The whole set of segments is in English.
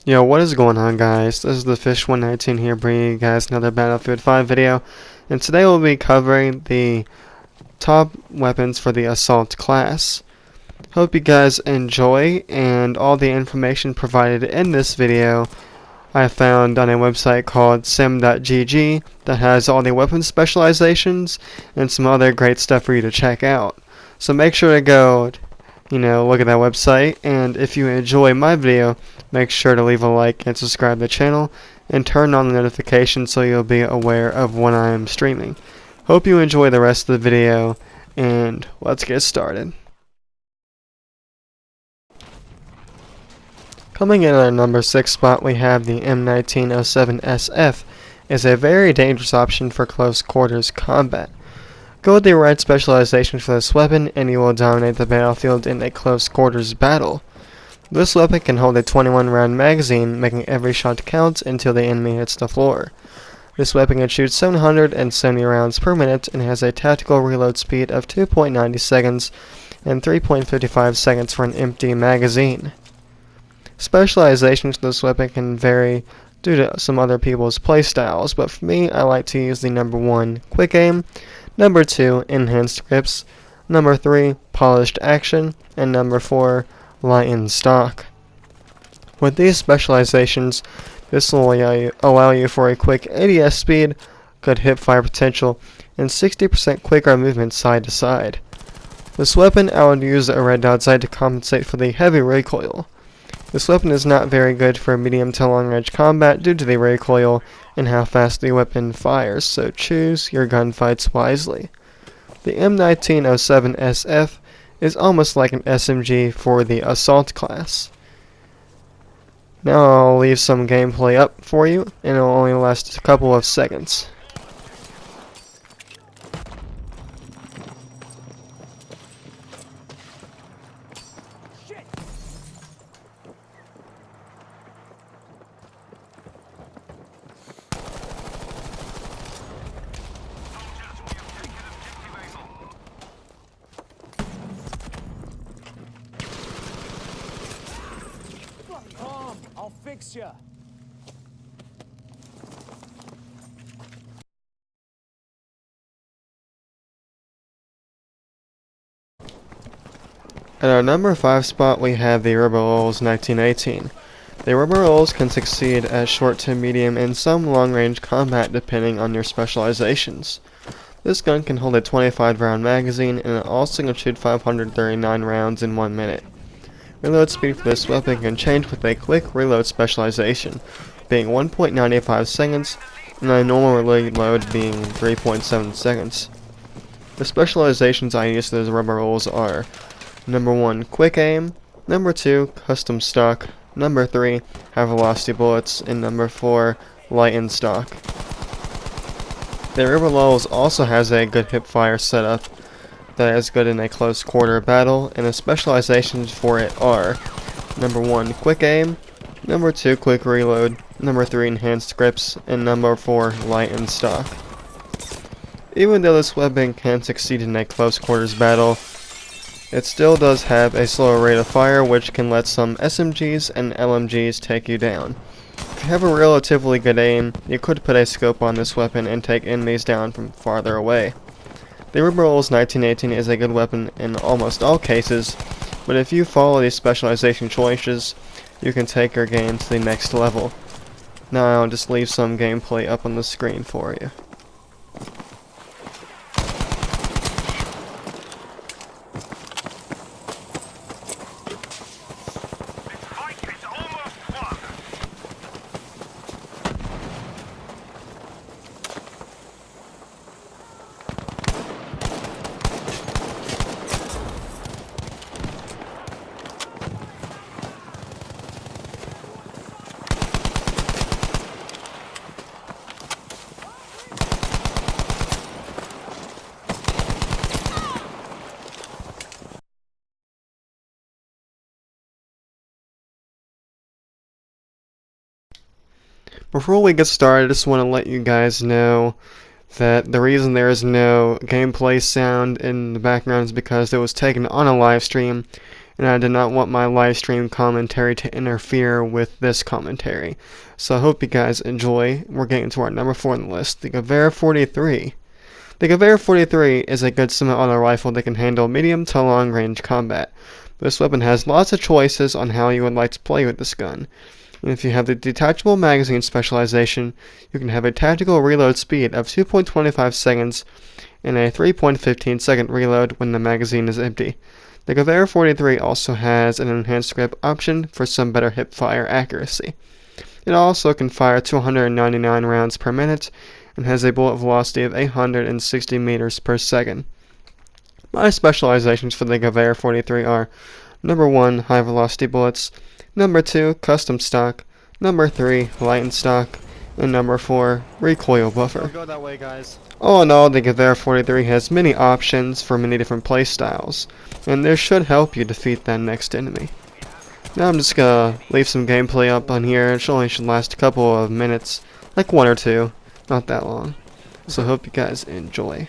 Yo, what is going on, guys? This is the Fish 119 here, bringing you guys another Battlefield 5 video, and today we'll be covering the top weapons for the Assault class. Hope you guys enjoy, and all the information provided in this video I found on a website called sim.gg that has all the weapon specializations and some other great stuff for you to check out. So make sure to go look at that website, and if you enjoy my video, make sure to leave a like and subscribe to the channel and turn on the notifications so you'll be aware of when I am streaming. Hope you enjoy the rest of the video, and let's get started. Coming in at our number 6 spot, we have the M1907SF. Is a very dangerous option for close quarters combat. Go with the right specialization for this weapon and you will dominate the battlefield in a close quarters battle. This weapon can hold a 21 round magazine, making every shot count until the enemy hits the floor. This weapon can shoot 770 rounds per minute and has a tactical reload speed of 2.90 seconds and 3.55 seconds for an empty magazine. Specializations for this weapon can vary due to some other people's playstyles, but for me, I like to use the number 1, quick aim, number 2, enhanced grips, number 3, polished action, and number 4, light in stock. With these specializations, this will allow you for a quick ADS speed, good hipfire potential, and 60% quicker movement side to side. This weapon, I would use a red dot sight to compensate for the heavy recoil. This weapon is not very good for medium to long range combat due to the recoil and how fast the weapon fires, so choose your gunfights wisely. The M1907SF is almost like an SMG for the Assault class. Now I'll leave some gameplay up for you, and it will only last a couple of seconds. I'll fix ya. At our number 5 spot, we have the Rebels 1918. The Rebels can succeed at short to medium and some long-range combat depending on your specializations. This gun can hold a 25 round magazine and it also can shoot 539 rounds in 1 minute. Reload speed for this weapon can change with a quick reload specialization, being 1.95 seconds, and a normal reload being 3.7 seconds. The specializations I use for those Rebels are number 1, quick aim, number 2, custom stock, number 3, high velocity bullets, and number 4, light in stock. The Rebels also has a good hipfire setup that is good in a close quarter battle, and the specializations for it are number 1, quick aim, number 2, quick reload, number 3, enhanced grips, and number 4, light in stock. Even though this weapon can succeed in a close quarters battle, it still does have a slower rate of fire, which can let some SMGs and LMGs take you down. If you have a relatively good aim, you could put a scope on this weapon and take enemies down from farther away. The Rebels 1918 is a good weapon in almost all cases, but if you follow these specialization choices, you can take your game to the next level. Now I'll just leave some gameplay up on the screen for you. Before we get started, I just want to let you guys know that the reason there is no gameplay sound in the background is because it was taken on a live stream, and I did not want my live stream commentary to interfere with this commentary. So I hope you guys enjoy. We're getting to our number 4 on the list, the Gewehr 43. The Gewehr 43 is a good semi-auto rifle that can handle medium to long range combat. This weapon has lots of choices on how you would like to play with this gun. And if you have the detachable magazine specialization, you can have a tactical reload speed of 2.25 seconds and a 3.15 second reload when the magazine is empty. The Gewehr 43 also has an enhanced grip option for some better hip fire accuracy. It also can fire 299 rounds per minute and has a bullet velocity of 860 meters per second. My specializations for the Gewehr 43 are number 1, high velocity bullets, number 2, custom stock, number 3, light and stock, and number 4, recoil buffer. Don't go that way, guys. All in all, the Gewehr 43 has many options for many different playstyles, and this should help you defeat that next enemy. Now I'm just gonna leave some gameplay up on here. It only should last a couple of minutes, like 1 or 2, not that long. So hope you guys enjoy.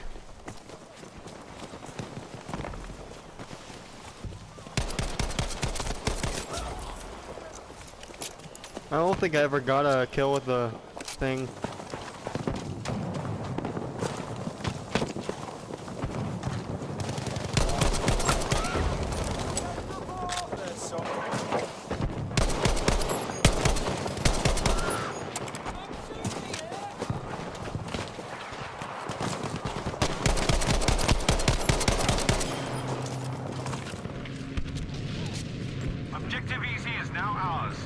I don't think I ever got a kill with the thing. Objective easy is now ours.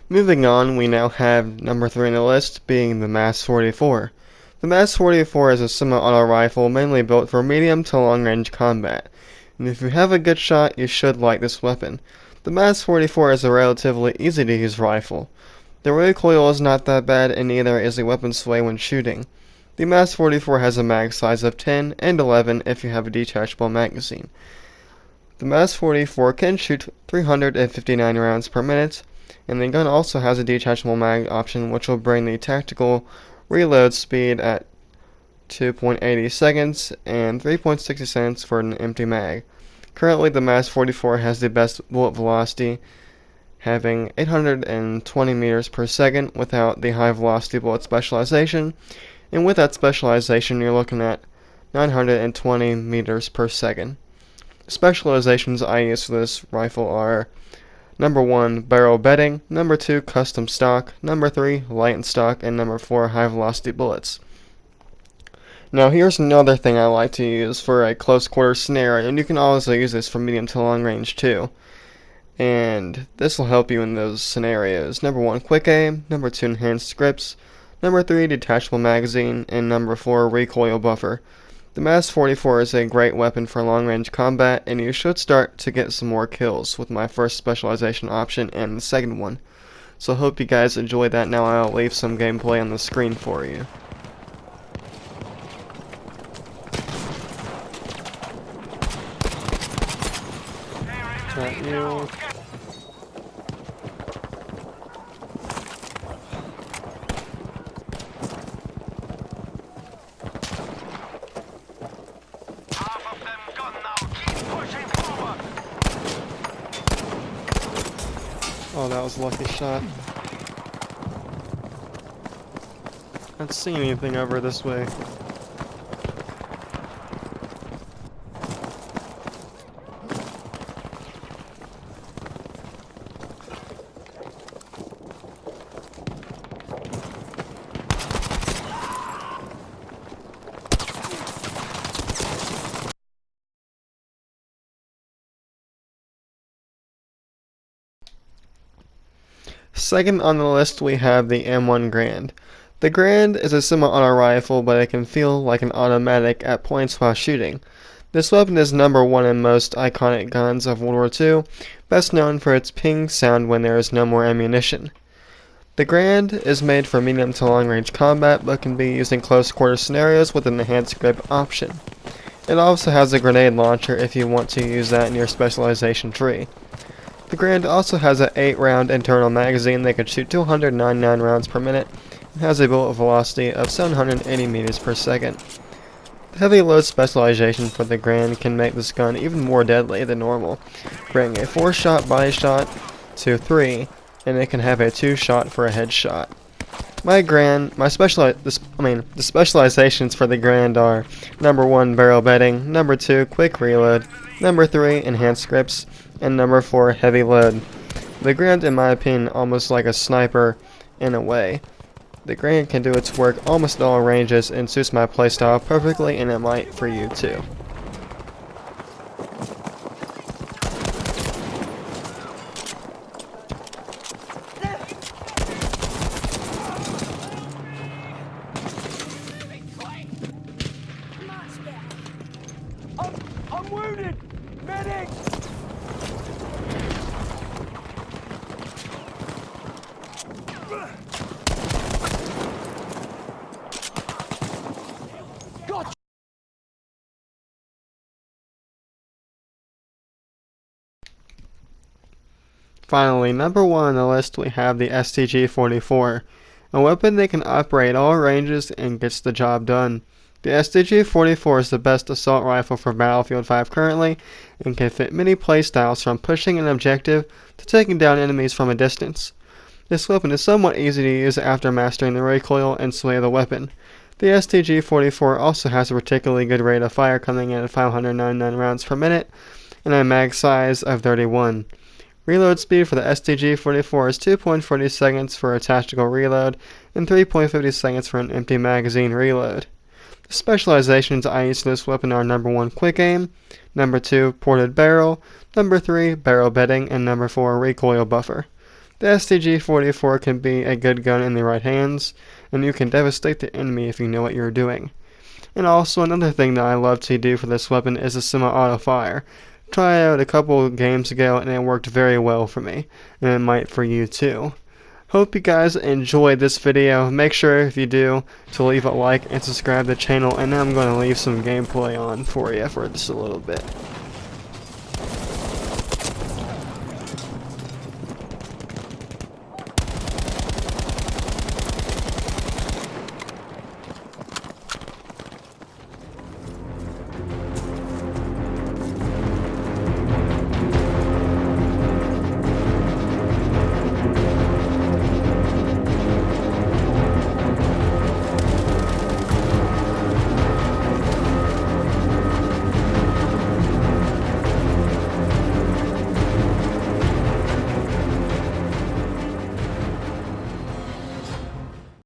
Moving on, we now have number 3 on the list, being the MAS 44. The MAS 44 is a semi-auto rifle mainly built for medium to long-range combat, and if you have a good shot, you should like this weapon. The MAS 44 is a relatively easy-to-use rifle. The recoil is not that bad, and neither is the weapon sway when shooting. The MAS 44 has a mag size of 10 and 11 if you have a detachable magazine. The MAS 44 can shoot 359 rounds per minute, and the gun also has a detachable mag option, which will bring the tactical reload speed at 2.80 seconds and 3.60 seconds for an empty mag. Currently, the MAS 44 has the best bullet velocity, having 820 meters per second without the high velocity bullet specialization, and with that specialization, you're looking at 920 meters per second. Specializations I use for this rifle are number 1, barrel bedding, number 2, custom stock, number 3, light and stock, and number 4, high velocity bullets. Now here's another thing I like to use for a close quarters scenario, and you can also use this for medium to long range too. And this will help you in those scenarios. Number 1, quick aim, number 2, enhanced grips, number 3, detachable magazine, and number 4, recoil buffer. The MAS 44 is a great weapon for long-range combat, and you should start to get some more kills with my first specialization option and the second one. So I hope you guys enjoy that. Now I'll leave some gameplay on the screen for you. Got you. Oh, that was a lucky shot. I don't see anything over this way. Second on the list, we have the M1 Garand. The Garand is a semi-auto rifle, but it can feel like an automatic at points while shooting. This weapon is number one in most iconic guns of World War II, best known for its ping sound when there is no more ammunition. The Grand is made for medium to long range combat, but can be used in close quarter scenarios with an enhanced grip option. It also has a grenade launcher if you want to use that in your specialization tree. The Grand also has an 8-round internal magazine that can shoot 299 rounds per minute and has a bullet velocity of 780 meters per second. The heavy load specialization for the Grand can make this gun even more deadly than normal, bringing a 4-shot body shot to 3, and it can have a 2-shot for a headshot. The specializations for the Grand are number 1, barrel bedding, number 2, quick reload, number 3, enhanced grips, and number 4, heavy load. The Grand, in my opinion, almost like a sniper in a way. The Grand can do its work almost all ranges and suits my playstyle perfectly, and it might for you too. I'm wounded! Medic! Finally, number 1 on the list we have the STG-44, a weapon that can operate all ranges and gets the job done. The STG-44 is the best assault rifle for Battlefield 5 currently, and can fit many playstyles from pushing an objective to taking down enemies from a distance. This weapon is somewhat easy to use after mastering the recoil and sway of the weapon. The STG-44 also has a particularly good rate of fire, coming in at 599 rounds per minute and a mag size of 31. Reload speed for the STG-44 is 2.40 seconds for a tactical reload and 3.50 seconds for an empty magazine reload. The specializations I use for this weapon are number 1, quick aim, number 2, ported barrel, number 3, barrel bedding, and number 4, recoil buffer. The STG-44 can be a good gun in the right hands, and you can devastate the enemy if you know what you're doing. And also another thing that I love to do for this weapon is a semi-auto fire. Tried out a couple games ago and it worked very well for me, and it might for you too. Hope you guys enjoyed this video. Make sure if you do to leave a like and subscribe to the channel, and now I'm going to leave some gameplay on for you for just a little bit.